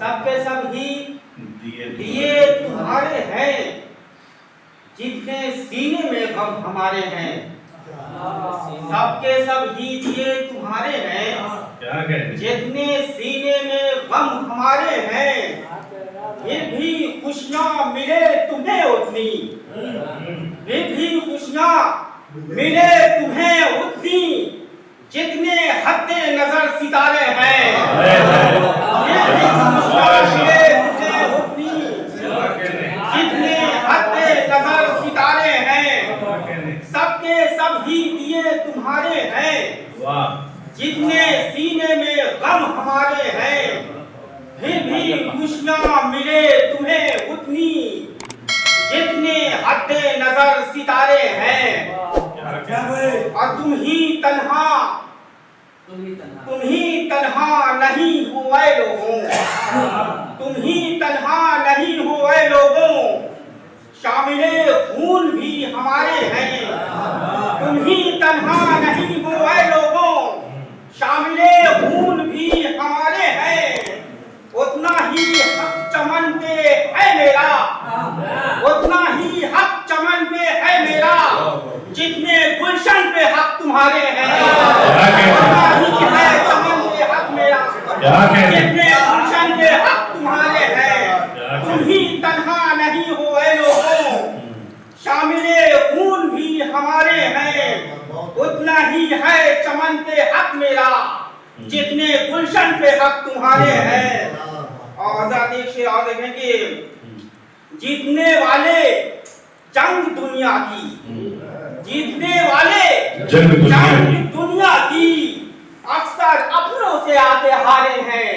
सबके सब ही दिए तुम्हारे हैं, जितने सीने में गम हमारे हैं। सबके सब ही दिए तुम्हारे हैं, जितने सीने में गम हमारे हैं। फिर भी खुशियाँ मिले तुम्हें उतनी, फिर भी खुशियाँ मिले तुम्हें उतनी, जितने हद्दे नजर सितारे हैं। फिर भी खुशियाँ मिले तुम्हें उतनी, जितने हद्दे नजर सितारे हैं। सबके सब ही दिए तुम्हारे हैं, जितने सीने में गम हमारे हैं। फिर भी खुशियाँ मिले तुम्हें उतनी, जितने हद्दे नजर सितारे हैं। और तुम ही तन्हा नहीं हो ऐ लोगों, तुम ही तन्हा नहीं हो ऐ लोगों, शामिले खून भी हमारे हैं। तुम ही तन्हा नहीं हो ऐ लोगों, शामिले खून भी हमारे हैं। उतना ही हक चमन पे है मेरा, उतना ही हक चमन पे है मेरा, जितने गुलशन पे हक तुम्हारे हैं। उतना ही है चमन पे हक मेरा, जितने गुलशन पे हक तुम्हारे हैं। तुम ही तन्हा नहीं हो ऐ लोगों, शामिले खून भी हमारे हैं। उतना ही है चमन पे हक मेरा, जितने गुलशन पे हक तुम्हारे हैं। और देखेंगे, जीतने वाले जंग दुनिया की, जीतने वाले जंग दुनिया की, अक्सर अपनों से आते हारे हैं।